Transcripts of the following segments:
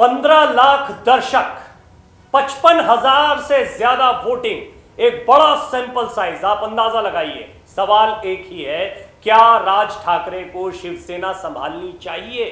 15 लाख दर्शक, 55,000 से ज्यादा वोटिंग, एक बड़ा सैंपल साइज, आप अंदाजा लगाइए। सवाल एक ही है, क्या राज ठाकरे को शिवसेना संभालनी चाहिए?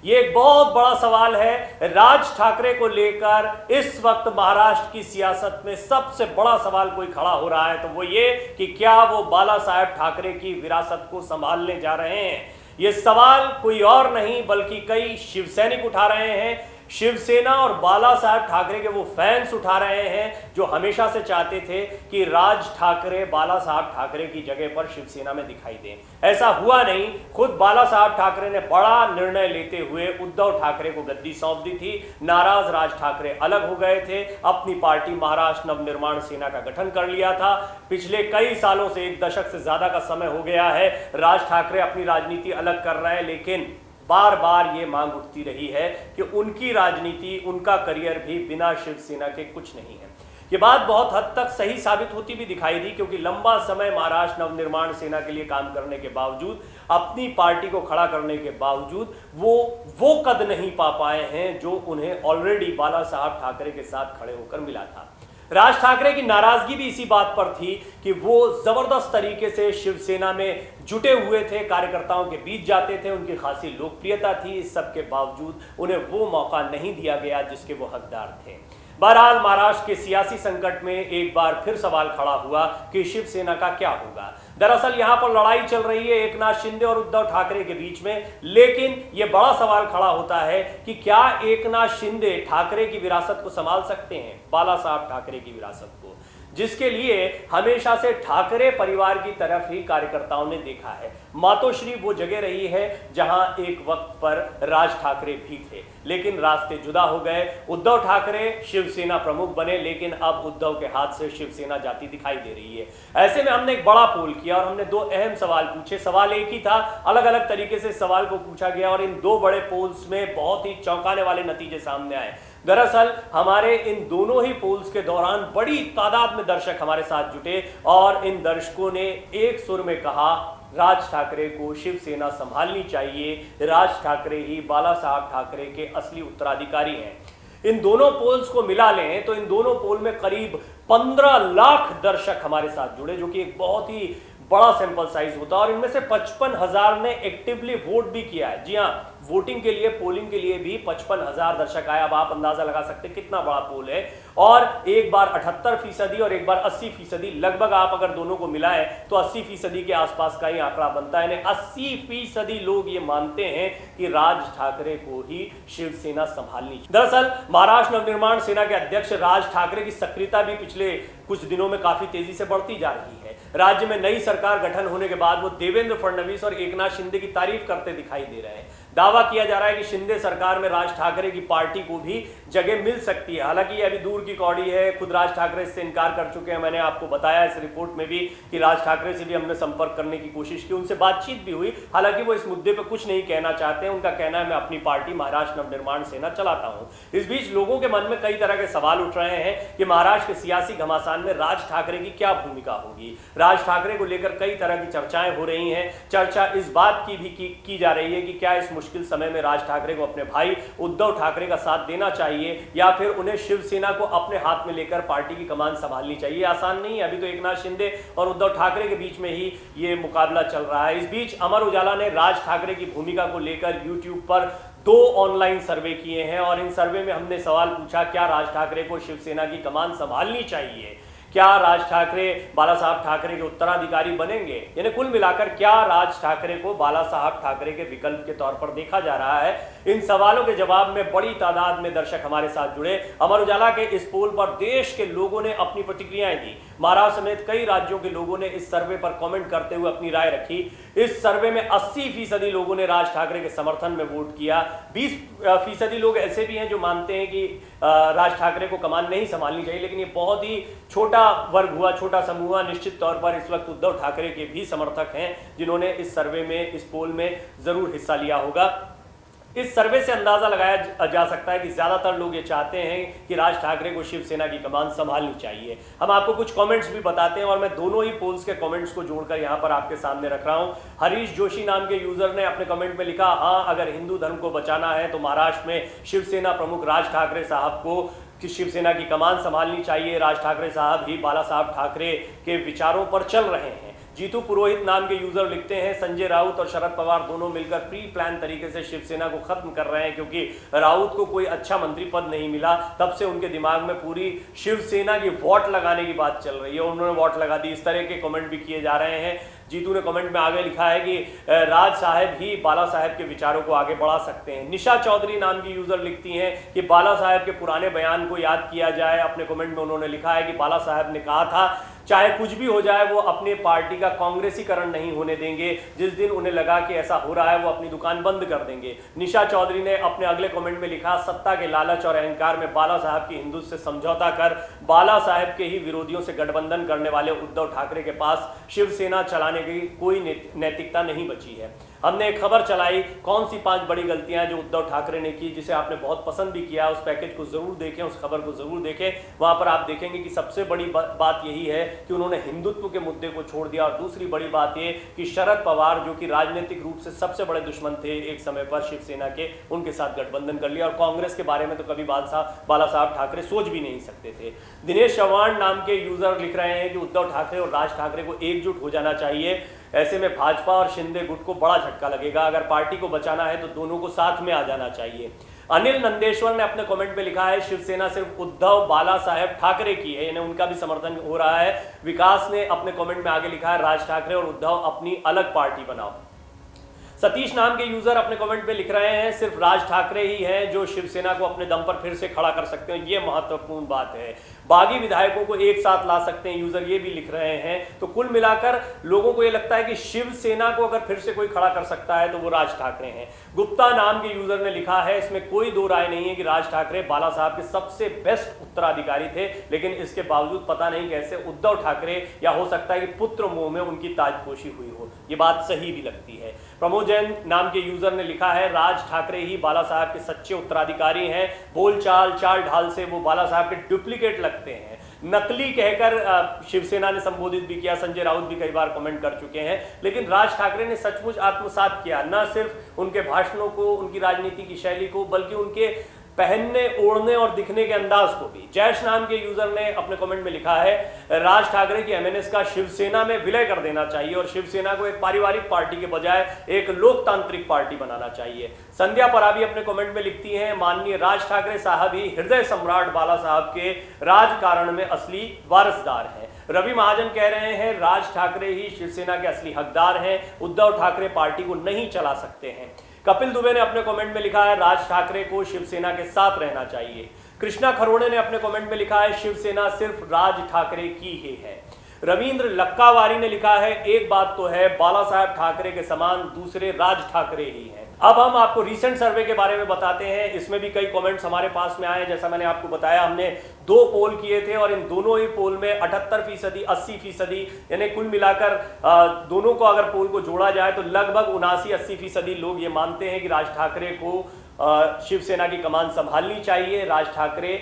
यह एक बहुत बड़ा सवाल है। राज ठाकरे को लेकर इस वक्त महाराष्ट्र की सियासत में सबसे बड़ा सवाल कोई खड़ा हो रहा है तो वो ये कि क्या वो बाला साहेब ठाकरे की विरासत को संभालने जा रहे हैं। ये सवाल कोई और नहीं बल्कि कई शिवसैनिक उठा रहे हैं। शिवसेना और बाला साहेब ठाकरे के वो फैंस उठा रहे हैं जो हमेशा से चाहते थे कि राज ठाकरे बाला साहब ठाकरे की जगह पर शिवसेना में दिखाई दें। ऐसा हुआ नहीं। खुद बाला साहब ठाकरे ने बड़ा निर्णय लेते हुए उद्धव ठाकरे को गद्दी सौंप दी थी। नाराज राज ठाकरे अलग हो गए थे, अपनी पार्टी महाराष्ट्र नवनिर्माण सेना का गठन कर लिया था। पिछले कई सालों से, एक दशक से ज्यादा का समय हो गया है, राज ठाकरे अपनी राजनीति अलग कर रहे हैं, लेकिन बार बार ये मांग उठती रही है कि उनकी राजनीति, उनका करियर भी बिना शिवसेना के कुछ नहीं है। ये बात बहुत हद तक सही साबित होती भी दिखाई दी, क्योंकि लंबा समय महाराष्ट्र नवनिर्माण सेना के लिए काम करने के बावजूद, अपनी पार्टी को खड़ा करने के बावजूद वो कद नहीं पा पाए हैं जो उन्हें ऑलरेडी बाला साहब ठाकरे के साथ खड़े होकर मिला था। राज ठाकरे की नाराजगी भी इसी बात पर थी कि वो जबरदस्त तरीके से शिवसेना में जुटे हुए थे, कार्यकर्ताओं के बीच जाते थे, उनकी खासी लोकप्रियता थी। इस सब के बावजूद उन्हें वो मौका नहीं दिया गया जिसके वो हकदार थे। बहरहाल महाराष्ट्र के सियासी संकट में एक बार फिर सवाल खड़ा हुआ कि शिवसेना का क्या होगा। दरअसल यहां पर लड़ाई चल रही है एकनाथ शिंदे और उद्धव ठाकरे के बीच में, लेकिन यह बड़ा सवाल खड़ा होता है कि क्या एकनाथ शिंदे ठाकरे की विरासत को संभाल सकते हैं, बाला साहब ठाकरे की विरासत को, जिसके लिए हमेशा से ठाकरे परिवार की तरफ ही कार्यकर्ताओं ने देखा है। मातोश्री वो जगह रही है जहां एक वक्त पर राज ठाकरे भी थे, लेकिन रास्ते जुदा हो गए। उद्धव ठाकरे शिवसेना प्रमुख बने, लेकिन अब उद्धव के हाथ से शिवसेना जाती दिखाई दे रही है। ऐसे में हमने एक बड़ा पोल किया और हमने दो अहम सवाल पूछे। सवाल एक ही था, अलग अलग तरीके से सवाल को पूछा गया और इन दो बड़े पोल्स में बहुत ही चौंकाने वाले नतीजे सामने आए। दरअसल हमारे इन दोनों ही पोल्स के दौरान बड़ी तादाद में दर्शक हमारे साथ जुटे और इन दर्शकों ने एक सुर में कहा, राज ठाकरे को शिवसेना संभालनी चाहिए, राज ठाकरे ही बाला साहब ठाकरे के असली उत्तराधिकारी हैं। इन दोनों पोल्स को मिला लें तो इन दोनों पोल में करीब 15 लाख दर्शक हमारे साथ जुड़े, जो कि एक बहुत ही बड़ा सैंपल साइज होता है। और इनमें से 55,000 ने एक्टिवली वोट भी किया है। जी हाँ, वोटिंग के लिए, पोलिंग के लिए भी 55,000 दर्शक आए। अब आप अंदाजा लगा सकते हैं कितना बड़ा पोल है। और एक बार 78% और एक बार 80%, लगभग आप अगर दोनों को मिलाएं तो 80% के आसपास का ही आंकड़ा बनता है। 80% लोग ये मानते हैं कि राज ठाकरे को ही शिवसेना संभालनी चाहिए। दरअसल महाराष्ट्र नवनिर्माण सेना के अध्यक्ष राज ठाकरे की सक्रियता भी पिछले कुछ दिनों में काफी तेजी से बढ़ती जा रही है। राज्य में नई सरकार गठन होने के बाद वो देवेंद्र फडणवीस और एकनाथ शिंदे की तारीफ करते दिखाई दे रहे हैं। दावा किया जा रहा है कि शिंदे सरकार में राज ठाकरे की पार्टी को भी जगह मिल सकती है। हालांकि ये अभी दूर की कौड़ी है, खुद राज ठाकरे इससे इनकार कर चुके हैं। मैंने आपको बताया इस रिपोर्ट में भी कि राज ठाकरे से भी हमने संपर्क करने की कोशिश की, उनसे बातचीत भी हुई। हालांकि वो इस मुद्दे पर कुछ नहीं कहना चाहते हैं। उनका कहना है, मैं अपनी पार्टी महाराष्ट्र नवनिर्माण सेना चलाता हूं। इस बीच लोगों के मन में कई तरह के सवाल उठ रहे हैं कि महाराष्ट्र के सियासी घमासान में राज ठाकरे की क्या भूमिका होगी। राज ठाकरे को लेकर कई तरह की चर्चाएं हो रही हैं। चर्चा इस बात की भी की जा रही है कि क्या इस मुश्किल समय में राज ठाकरे को अपने भाई उद्धव ठाकरे का साथ देना चाहिए या फिर उन्हें शिवसेना को अपने हाथ में लेकर पार्टी की कमान संभालनी चाहिए। आसान नहीं है। अभी तो एकनाथ शिंदे और उद्धव ठाकरे के बीच में ही ये मुकाबला चल रहा है। इस बीच अमर उजाला ने राज ठाकरे की भूमिका को लेकर यूट्यूब पर 2 ऑनलाइन सर्वे किए हैं और इन सर्वे में हमने सवाल पूछा, क्या राज ठाकरे को शिवसेना की कमान संभालनी चाहिए, क्या राज ठाकरे बाला साहब ठाकरे के उत्तराधिकारी बनेंगे। यानी कुल मिलाकर क्या राज ठाकरे को बाला साहब ठाकरे के विकल्प के तौर पर देखा जा रहा है। इन सवालों के जवाब में बड़ी तादाद में दर्शक हमारे साथ जुड़े। अमर उजाला के इस पोल पर देश के लोगों ने अपनी प्रतिक्रियाएं दी। महाराष्ट्र समेत कई राज्यों के लोगों ने इस सर्वे पर कमेंट करते हुए अपनी राय रखी। इस सर्वे में 80% लोगों ने राज ठाकरे के समर्थन में वोट किया। 20% लोग ऐसे भी हैं जो मानते हैं कि राज ठाकरे को कमान नहीं संभालनी चाहिए। लेकिन ये बहुत ही छोटा वर्ग हुआ, छोटा समूह हुआ। निश्चित तौर पर इस वक्त उद्धव ठाकरे के भी समर्थक हैं जिन्होंने इस सर्वे में, इस पोल में जरूर हिस्सा लिया होगा। इस सर्वे से अंदाजा लगाया जा सकता है कि ज्यादातर लोग ये चाहते हैं कि राज ठाकरे को शिवसेना की कमान संभालनी चाहिए। हम आपको कुछ कमेंट्स भी बताते हैं और मैं दोनों ही पोल्स के कमेंट्स को जोड़कर यहां पर आपके सामने रख रहा हूं। हरीश जोशी नाम के यूजर ने अपने कमेंट में लिखा, हाँ अगर हिंदू धर्म को बचाना है तो महाराष्ट्र में शिवसेना प्रमुख राज ठाकरे साहब को कि शिवसेना की कमान संभालनी चाहिए। राज ठाकरे साहब ही बाला साहब ठाकरे के विचारों पर चल रहे हैं। जीतू पुरोहित नाम के यूजर लिखते हैं, संजय राउत और शरद पवार दोनों मिलकर प्री प्लान तरीके से शिवसेना को खत्म कर रहे हैं, क्योंकि राउत को कोई अच्छा मंत्री पद नहीं मिला, तब से उनके दिमाग में पूरी शिवसेना की वोट लगाने की बात चल रही है। उन्होंने वोट लगा दी। इस तरह के कमेंट भी किए जा रहे हैं। जीतू ने कमेंट में आगे लिखा है कि राज साहब ही बाला साहब के विचारों को आगे बढ़ा सकते हैं। निशा चौधरी नाम की यूजर लिखती हैं कि बाला साहब के पुराने बयान को याद किया जाए। अपने कमेंट में उन्होंने लिखा है कि बाला साहब ने कहा था चाहे कुछ भी हो जाए वो अपनी पार्टी का कांग्रेसीकरण नहीं होने देंगे। जिस दिन उन्हें लगा कि ऐसा हो रहा है वो अपनी दुकान बंद कर देंगे। निशा चौधरी ने अपने अगले कमेंट में लिखा, सत्ता के लालच और अहंकार में बाला साहब की हिंदुत्व से समझौता कर बाला साहब के ही विरोधियों से गठबंधन करने वाले उद्धव ठाकरे के पास शिवसेना चलाने की कोई नैतिकता नहीं बची है। हमने एक खबर चलाई, कौन सी 5 बड़ी गलतियां जो उद्धव ठाकरे ने की, जिसे आपने बहुत पसंद भी किया। उस पैकेज को जरूर देखें, उस खबर को जरूर देखें। वहां पर आप देखेंगे कि सबसे बड़ी बात यही है कि उन्होंने हिंदुत्व के मुद्दे को छोड़ दिया। और दूसरी बड़ी बात ये कि शरद पवार जो कि राजनीतिक रूप से सबसे बड़े दुश्मन थे एक समय पर शिवसेना के, उनके साथ गठबंधन कर लिया। और कांग्रेस के बारे में तो कभी बाला साहब ठाकरे सोच भी नहीं सकते थे। दिनेश चौहान नाम के यूजर लिख रहे हैं कि उद्धव ठाकरे और राज ठाकरे को एकजुट हो जाना चाहिए। ऐसे में भाजपा और शिंदे गुट को बड़ा झटका लगेगा। अगर पार्टी को बचाना है तो दोनों को साथ में आ जाना चाहिए। अनिल नंदेश्वर ने अपने कमेंट में लिखा है, शिवसेना सिर्फ उद्धव बाला साहेब ठाकरे की है, यानी उनका भी समर्थन हो रहा है। विकास ने अपने कमेंट में आगे लिखा है, राज ठाकरे और उद्धव अपनी अलग पार्टी बनाओ। सतीश नाम के यूजर अपने कमेंट में लिख रहे हैं, सिर्फ राज ठाकरे ही हैं जो शिवसेना को अपने दम पर फिर से खड़ा कर सकते हैं। ये महत्वपूर्ण बात है। बागी विधायकों को एक साथ ला सकते हैं, यूजर ये भी लिख रहे हैं। तो कुल मिलाकर लोगों को ये लगता है कि शिवसेना को अगर फिर से कोई खड़ा कर सकता है तो वो राज ठाकरे हैं। गुप्ता नाम के यूजर ने लिखा है, इसमें कोई दो राय नहीं है कि राज ठाकरे बाला साहब के सबसे बेस्ट उत्तराधिकारी थे, लेकिन इसके बावजूद पता नहीं कैसे उद्धव ठाकरे, या हो सकता है कि पुत्र मोह में उनकी ताजपोशी हुई हो। ये बात सही भी लगती है। प्रमोद जैन नाम के यूजर ने लिखा है, राज ठाकरे ही बाला साहब के सच्चे उत्तराधिकारी हैं। बोलचाल चाल ढाल से वो बाला साहब के डुप्लीकेट लगते हैं। नकली कहकर शिवसेना ने संबोधित भी किया। संजय राउत भी कई बार कमेंट कर चुके हैं। लेकिन राज ठाकरे ने सचमुच आत्मसात किया, न सिर्फ उनके भाषणों को, उनकी राजनीति की शैली को, बल्कि उनके पहनने ओढ़ने और दिखने के अंदाज को भी। जैश नाम के यूजर ने अपने कमेंट में लिखा है, राज ठाकरे की एमएनएस का शिवसेना में विलय कर देना चाहिए और शिवसेना को एक पारिवारिक पार्टी के बजाय एक लोकतांत्रिक पार्टी बनाना चाहिए। संध्या पराभी अपने कमेंट में लिखती हैं, माननीय राज ठाकरे साहब ही हृदय सम्राट बाला साहब के राजकारण में असली वारिसदार हैं। रवि महाजन कह रहे हैं, राज ठाकरे ही शिवसेना के असली हकदार हैं, उद्धव ठाकरे पार्टी को नहीं चला सकते हैं। कपिल दुबे ने अपने कमेंट में लिखा है, राज ठाकरे को शिवसेना के साथ रहना चाहिए। कृष्णा खरोड़े ने अपने कमेंट में लिखा है, शिवसेना सिर्फ राज ठाकरे की ही है। रविंद्र लक्कावारी ने लिखा है, एक बात तो है, बाला साहब ठाकरे के समान दूसरे राज ठाकरे ही हैं। अब हम आपको रीसेंट सर्वे के बारे में बताते हैं। इसमें भी कई कमेंट्स हमारे पास में आए। जैसा मैंने आपको बताया, हमने 2 पोल किए थे और इन दोनों ही पोल में 78%, 80%, यानी कुल मिलाकर दोनों को अगर पोल को जोड़ा जाए तो लगभग 79-80% लोग ये मानते हैं कि राज ठाकरे को शिवसेना की कमान संभालनी चाहिए। राज ठाकरे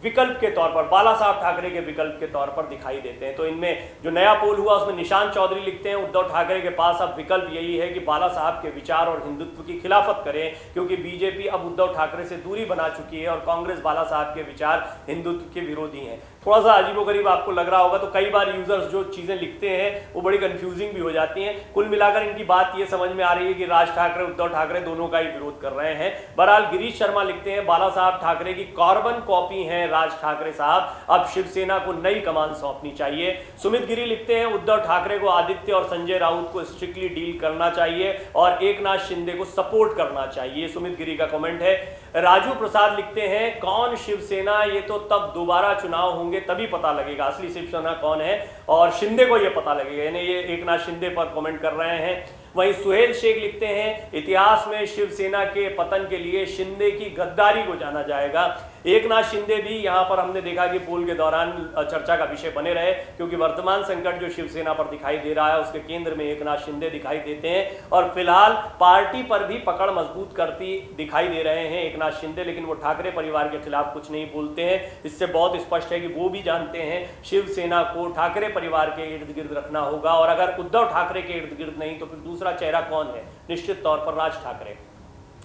विकल्प के तौर पर, बाला साहब ठाकरे के विकल्प के तौर पर दिखाई देते हैं। तो इनमें जो नया पोल हुआ उसमें निशांत चौधरी लिखते हैं, उद्धव ठाकरे के पास अब विकल्प यही है कि बाला साहब के विचार और हिंदुत्व की खिलाफत करें, क्योंकि बीजेपी अब उद्धव ठाकरे से दूरी बना चुकी है और कांग्रेस बाला साहब के विचार हिंदुत्व के विरोधी हैं। थोड़ा सा अजीबोगरीब आपको लग रहा होगा, तो कई बार यूजर्स जो चीजें लिखते हैं वो बड़ी कंफ्यूजिंग भी हो जाती हैं। कुल मिलाकर इनकी बात ये समझ में आ रही है कि राज ठाकरे उद्धव ठाकरे दोनों का ही विरोध कर रहे हैं। बहरहाल गिरीश शर्मा लिखते हैं, बाला साहब ठाकरे की कार्बन कॉपी हैं राज ठाकरे साहब, अब शिवसेना को नई कमान सौंपनी चाहिए। सुमित गिरी लिखते हैं, उद्धव ठाकरे को आदित्य और संजय राउत को स्ट्रिक्टली डील करना चाहिए और एकनाथ शिंदे को सपोर्ट करना चाहिए। सुमित गिरी का कमेंट है। राजू प्रसाद लिखते हैं, कौन शिवसेना, ये तो तब दोबारा चुनाव होंगे तभी पता लगेगा असली शिवसेना कौन है, और शिंदे को ये पता लगेगा, यानी ये एकनाथ शिंदे पर कमेंट कर रहे हैं। वहीं सुहेल शेख लिखते हैं, इतिहास में शिवसेना के पतन के लिए शिंदे की गद्दारी को जाना जाएगा। एकनाथ शिंदे भी यहां पर हमने देखा कि पोल के दौरान चर्चा का विषय बने रहे, क्योंकि वर्तमान संकट जो शिवसेना पर दिखाई दे रहा है उसके केंद्र में एकनाथ शिंदे दिखाई देते हैं और फिलहाल पार्टी पर भी पकड़ मजबूत करती दिखाई दे रहे हैं एकनाथ शिंदे। लेकिन वो ठाकरे परिवार के खिलाफ कुछ नहीं बोलते हैं। इससे बहुत स्पष्ट है कि वो भी जानते हैं शिवसेना को ठाकरे परिवार के इर्द गिर्द रखना होगा, और अगर उद्धव ठाकरे के इर्द गिर्द नहीं तो फिर दूसरा चेहरा कौन है? निश्चित तौर पर राज ठाकरे।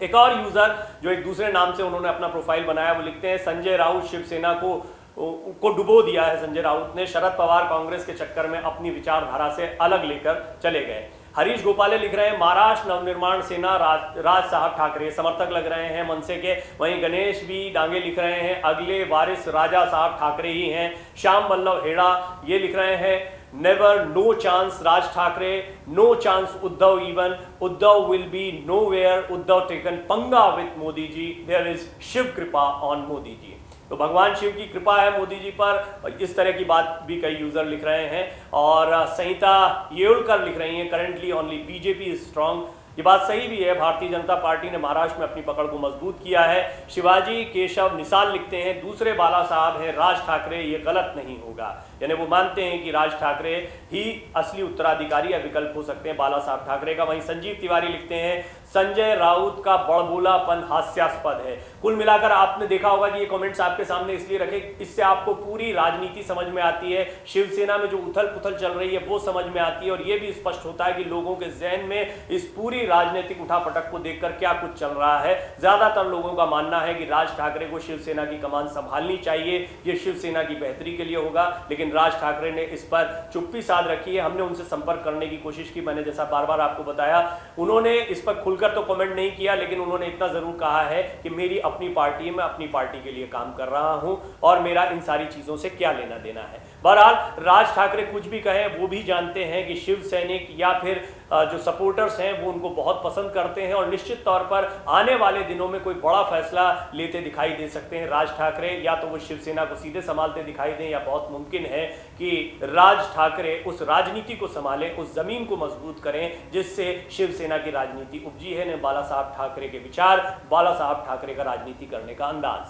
एक और यूजर जो एक दूसरे नाम से उन्होंने अपना प्रोफाइल बनाया, वो लिखते हैं संजय राउत शिवसेना को डुबो दिया है। संजय राउत ने शरद पवार कांग्रेस के चक्कर में अपनी विचारधारा से अलग लेकर चले गए। हरीश गोपाले लिख रहे हैं महाराष्ट्र नवनिर्माण सेना राज साहब ठाकरे समर्थक लग रहे हैं मनसे के। वहीं गणेश भी डांगे लिख रहे हैं अगले वारिस राजा साहब ठाकरे ही हैं। श्याम वल्लभ हेड़ा ये लिख रहे हैं never, no chance Raj Thackeray, no chance Uddhav, even Uddhav will be nowhere, Uddhav taken पंगा with Modi ji, there is Shiv kripa on Modi ji. तो भगवान शिव की कृपा है मोदी जी पर, इस तरह की बात भी कई यूजर लिख रहे हैं। और संहिता येउलकर लिख रही हैं currently only BJP is strong. ये बात सही भी है, भारतीय जनता पार्टी ने महाराष्ट्र में अपनी पकड़ को मजबूत किया है। शिवाजी केशव निसाल लिखते हैं दूसरे बाला साहब हैं राज ठाकरे, ये गलत नहीं होगा। यानी वो मानते हैं कि राज ठाकरे ही असली उत्तराधिकारी या विकल्प हो सकते हैं बाला साहब ठाकरे का। वहीं संजीव तिवारी लिखते हैं संजय राउत का बड़बोलापन हास्यास्पद है। कुल मिलाकर आपने देखा होगा कि ये कमेंट्स आपके सामने इसलिए रखे, इससे आपको पूरी राजनीति समझ में आती है, शिवसेना में जो उथल पुथल चल रही है वो समझ में आती है, और ये भी स्पष्ट होता है कि लोगों के जहन में इस पूरी राजनीतिक उठापटक को देखकर क्या कुछ चल रहा है। ज्यादातर लोगों का मानना है कि राज ठाकरे को शिवसेना की कमान संभालनी चाहिए, ये शिवसेना की बेहतरी के लिए होगा। लेकिन राज ठाकरे ने इस पर चुप्पी साध रखी है। हमने उनसे संपर्क करने की कोशिश की, मैंने जैसा बार बार आपको बताया, उन्होंने इस पर खुलकर तो कमेंट नहीं किया, लेकिन उन्होंने इतना जरूर कहा है कि मेरी अपनी पार्टी है, मैं अपनी पार्टी के लिए काम कर रहा हूं और मेरा इन सारी चीजों से क्या लेना देना है। बहरहाल राज ठाकरे कुछ भी कहें, वो भी जानते हैं कि शिव सैनिक या फिर जो सपोर्टर्स हैं वो उनको बहुत पसंद करते हैं, और निश्चित तौर पर आने वाले दिनों में कोई बड़ा फैसला लेते दिखाई दे सकते हैं राज ठाकरे, या तो वो शिवसेना को सीधे संभालते दिखाई दें, या बहुत मुमकिन है कि राज ठाकरे उस राजनीति को संभालें, उस जमीन को मजबूत करें जिससे शिवसेना की राजनीति उपजी है। ने बाला साहब ठाकरे के विचार, बाला साहब ठाकरे का राजनीति करने का अंदाज।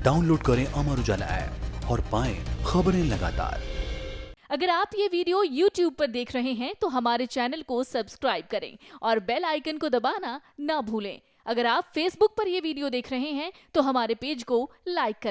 डाउनलोड करें अमर उजाला ऐप और पाएं खबरें लगातार। अगर आप ये वीडियो YouTube पर देख रहे हैं तो हमारे चैनल को सब्सक्राइब करें और बेल आइकन को दबाना ना भूलें। अगर आप Facebook पर ये वीडियो देख रहे हैं तो हमारे पेज को लाइक करें।